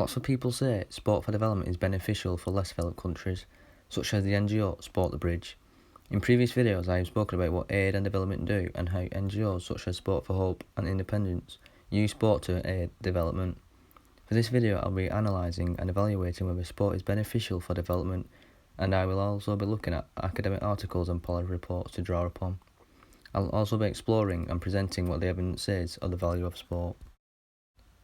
Lots of people say sport for development is beneficial for less developed countries, such as the NGO Sport the Bridge. In previous videos I have spoken about what aid and development do and how NGOs such as Sport for Hope and Independence use sport to aid development. For this video I'll be analysing and evaluating whether sport is beneficial for development, and I will also be looking at academic articles and policy reports to draw upon. I'll also be exploring and presenting what the evidence says of the value of sport.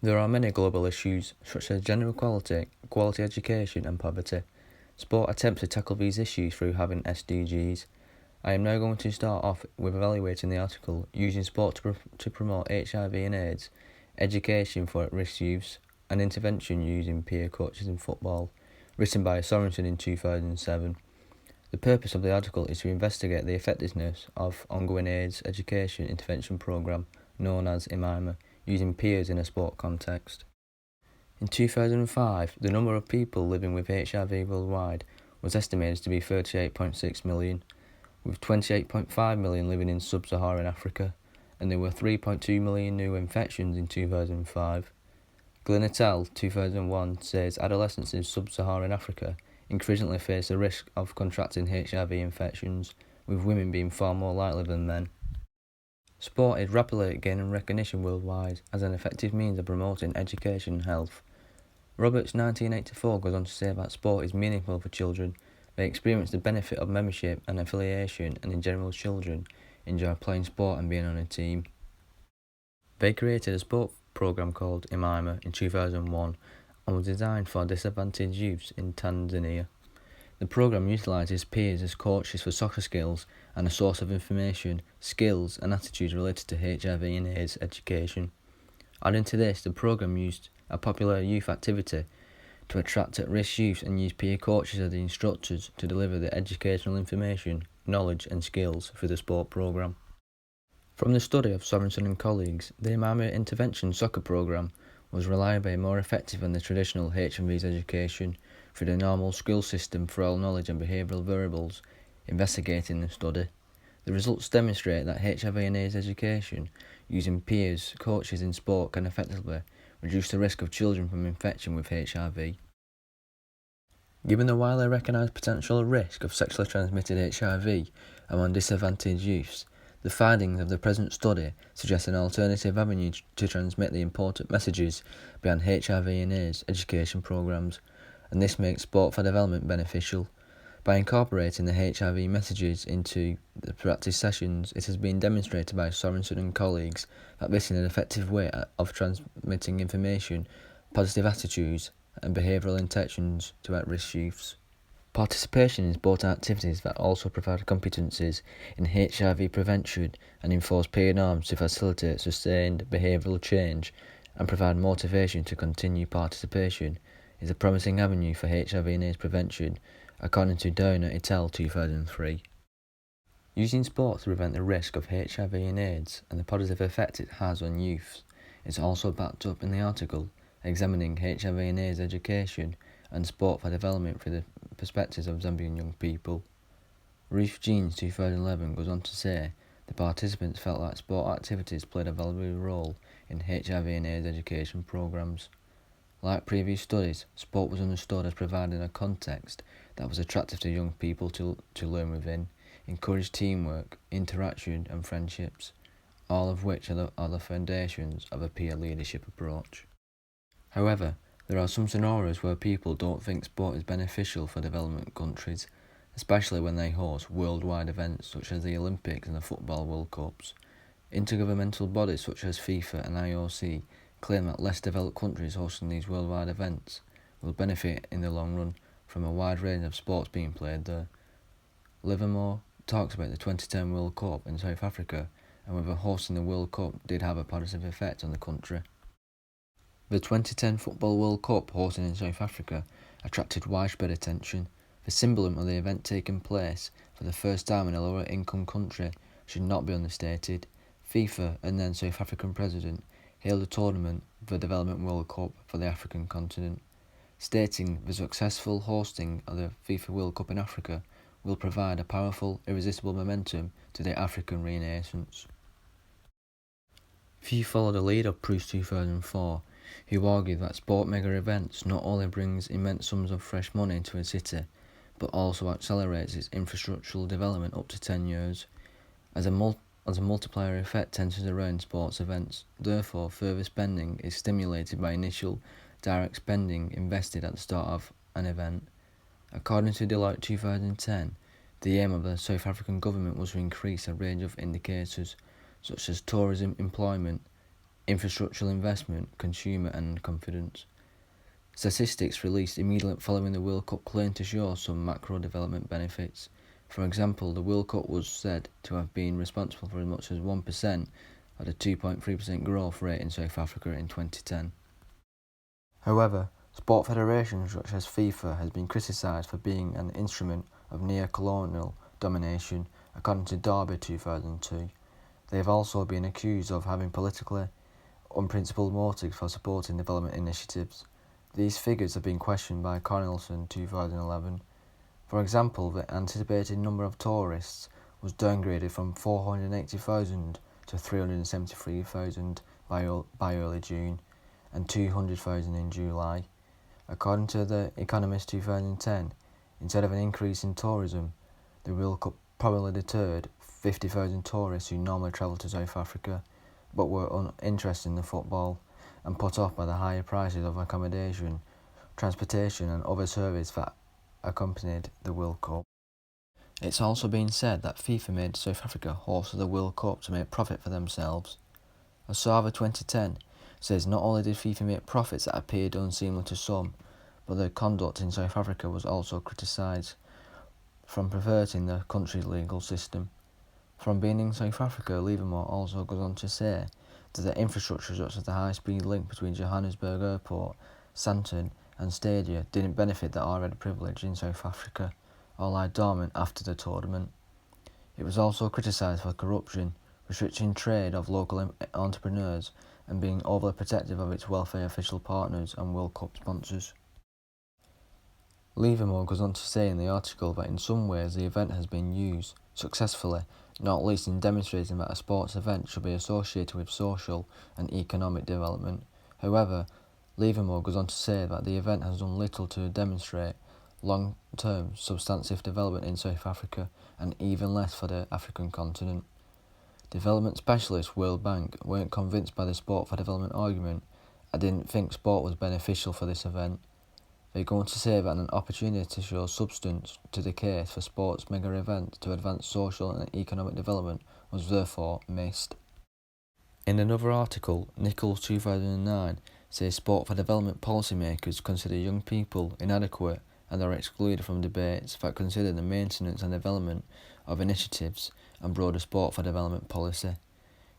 There are many global issues, such as gender equality, quality education and poverty. Sport attempts to tackle these issues through having SDGs. I am now going to start off with evaluating the article Using Sport to Promote HIV and AIDS, Education for At-Risk Youths, and Intervention Using Peer Coaches in Football, written by Sorensen in 2007. The purpose of the article is to investigate the effectiveness of ongoing AIDS education intervention programme known as IMIMA, using peers in a sport context. In 2005, the number of people living with HIV worldwide was estimated to be 38.6 million, with 28.5 million living in sub-Saharan Africa, and there were 3.2 million new infections in 2005. Glynn et al. 2001 says adolescents in sub-Saharan Africa increasingly face the risk of contracting HIV infections, with women being far more likely than men. Sport is rapidly gaining recognition worldwide as an effective means of promoting education and health. Roberts 1984 goes on to say that sport is meaningful for children. They experience the benefit of membership and affiliation, and in general children enjoy playing sport and being on a team. They created a sport program called IMIMA in 2001 and was designed for disadvantaged youths in Tanzania. The program utilises peers as coaches for soccer skills and a source of information, skills and attitudes related to HIV and AIDS education. Adding to this, the program used a popular youth activity to attract at-risk youths and use peer coaches as the instructors to deliver the educational information, knowledge and skills through the sport program. From the study of Sorensen and colleagues, the IMIMA intervention soccer program was reliably more effective than the traditional H&V's education through the normal school system for all knowledge and behavioural variables investigating the study. The results demonstrate that HIV and AIDS education using peers, coaches in sport can effectively reduce the risk of children from infection with HIV. Given the widely recognised potential risk of sexually transmitted HIV among disadvantaged youths, the findings of the present study suggest an alternative avenue to transmit the important messages behind HIV and AIDS education programmes, and this makes sport for development beneficial. By incorporating the HIV messages into the practice sessions, it has been demonstrated by Sorensen and colleagues that this is an effective way of transmitting information, positive attitudes and behavioural intentions to at-risk youths. Participation in sport activities that also provide competencies in HIV prevention and enforce peer norms to facilitate sustained behavioural change and provide motivation to continue participation is a promising avenue for HIV and AIDS prevention, according to Downer et al. 2003. Using sport to prevent the risk of HIV and AIDS and the positive effect it has on youth is also backed up in the article examining HIV and AIDS education and sport for development through the perspectives of Zambian young people. Ruth Jeans 2011 goes on to say the participants felt like sport activities played a valuable role in HIV and AIDS education programs. Like previous studies, sport was understood as providing a context that was attractive to young people to learn within, encourage teamwork, interaction and friendships, all of which are the foundations of a peer leadership approach. However, there are some scenarios where people don't think sport is beneficial for development countries, especially when they host worldwide events such as the Olympics and the Football World Cups. Intergovernmental bodies such as FIFA and IOC claim that less developed countries hosting these worldwide events will benefit in the long run from a wide range of sports being played there. Livermore talks about the 2010 World Cup in South Africa and whether hosting the World Cup did have a positive effect on the country. The 2010 Football World Cup hosted in South Africa attracted widespread attention. The symbolism of the event taking place for the first time in a lower income country should not be understated. FIFA and then South African president hailed the tournament the Development World Cup for the African continent, stating the successful hosting of the FIFA World Cup in Africa will provide a powerful, irresistible momentum to the African renaissance. Few followed the lead of Proust 2004 who argue that sport mega events not only brings immense sums of fresh money into a city, but also accelerates its infrastructural development up to 10 years, as a multiplier effect centres around sports events. Therefore, further spending is stimulated by initial direct spending invested at the start of an event. According to Deloitte 2010, the aim of the South African government was to increase a range of indicators such as tourism, employment, infrastructural investment, consumer and confidence. Statistics released immediately following the World Cup claim to show some macro development benefits. For example, the World Cup was said to have been responsible for as much as 1% of the 2.3% growth rate in South Africa in 2010. However, sport federations such as FIFA has been criticised for being an instrument of neo-colonial domination, according to Derby 2002. They have also been accused of having politically unprincipled motives for supporting development initiatives. These figures have been questioned by Cornelison 2011. For example, the anticipated number of tourists was downgraded from 480,000 to 373,000 by early June, and 200,000 in July. According to The Economist 2010, instead of an increase in tourism, the World Cup probably deterred 50,000 tourists who normally travel to South Africa, but were uninterested in the football, and put off by the higher prices of accommodation, transportation and other services that accompanied the World Cup. It's also been said that FIFA made South Africa host of the World Cup to make profit for themselves. Osava 2010 says not only did FIFA make profits that appeared unseemly to some, but their conduct in South Africa was also criticised from perverting the country's legal system. From being in South Africa, Livermore also goes on to say that the infrastructure such as the high-speed link between Johannesburg Airport, Sandton and Stadia didn't benefit the already privileged in South Africa, or lie dormant after the tournament. It was also criticised for corruption, restricting trade of local entrepreneurs and being overly protective of its welfare official partners and World Cup sponsors. Livermore goes on to say in the article that in some ways the event has been used successfully, not least in demonstrating that a sports event should be associated with social and economic development. However, Livermore goes on to say that the event has done little to demonstrate long-term substantive development in South Africa, and even less for the African continent. Development specialist World Bank weren't convinced by the sport for development argument and didn't think sport was beneficial for this event. They go on to say that an opportunity to show substance to the case for sports mega events to advance social and economic development was therefore missed. In another article, Nichols 2009 says sport for development policymakers consider young people inadequate and are excluded from debates that consider the maintenance and development of initiatives and broader sport for development policy.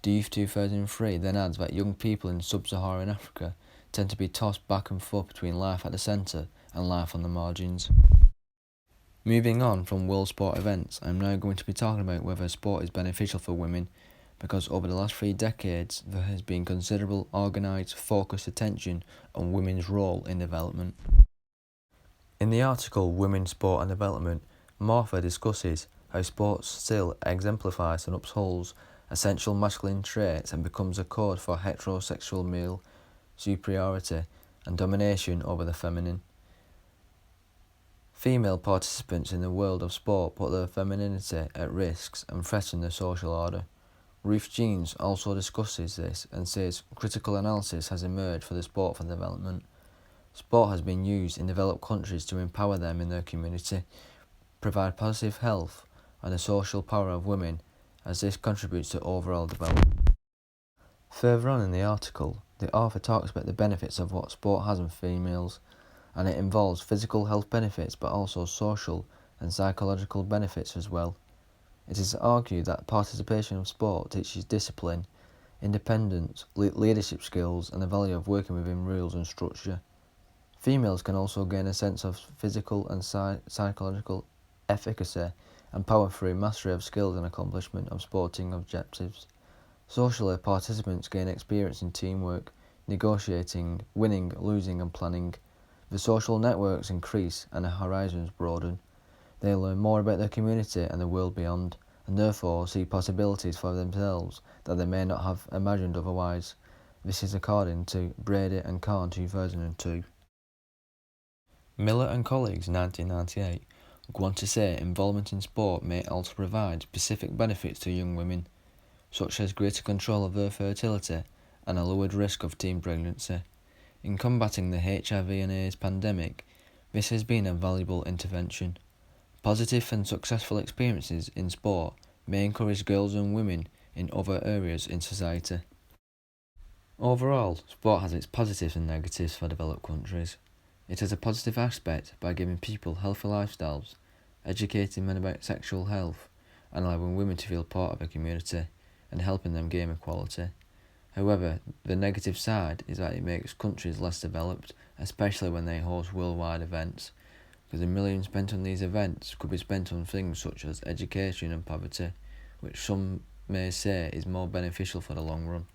Youth 2003 then adds that young people in sub-Saharan Africa tend to be tossed back and forth between life at the centre and life on the margins. Moving on from world sport events, I'm now going to be talking about whether sport is beneficial for women, because over the last 3 decades there has been considerable organised, focused attention on women's role in development. In the article Women's Sport and Development, Martha discusses how sport still exemplifies and upholds essential masculine traits and becomes a code for heterosexual male superiority and domination over the feminine. Female participants in the world of sport put their femininity at risk and threaten the social order. Ruth Jeans also discusses this and says critical analysis has emerged for the sport for development. Sport has been used in developed countries to empower them in their community, provide positive health and the social power of women, as this contributes to overall development. Further on in the article, the author talks about the benefits of what sport has on females, and it involves physical health benefits but also social and psychological benefits as well. It is argued that participation in sport teaches discipline, independence, leadership skills and the value of working within rules and structure. Females can also gain a sense of physical and psychological efficacy and power through mastery of skills and accomplishment of sporting objectives. Socially, participants gain experience in teamwork, negotiating, winning, losing and planning. The social networks increase and their horizons broaden. They learn more about their community and the world beyond, and therefore see possibilities for themselves that they may not have imagined otherwise, This is according to Brady and Korn 2002. Miller and colleagues 1998 go on to say involvement in sport may also provide specific benefits to young women, such as greater control of their fertility and a lowered risk of teen pregnancy. In combating the HIV and AIDS pandemic, this has been a valuable intervention. Positive and successful experiences in sport may encourage girls and women in other areas in society. Overall, sport has its positives and negatives for developed countries. It has a positive aspect by giving people healthy lifestyles, educating men about sexual health, and allowing women to feel part of a community, and helping them gain equality. However, the negative side is that it makes countries less developed, especially when they host worldwide events, because the millions spent on these events could be spent on things such as education and poverty, which some may say is more beneficial for the long run.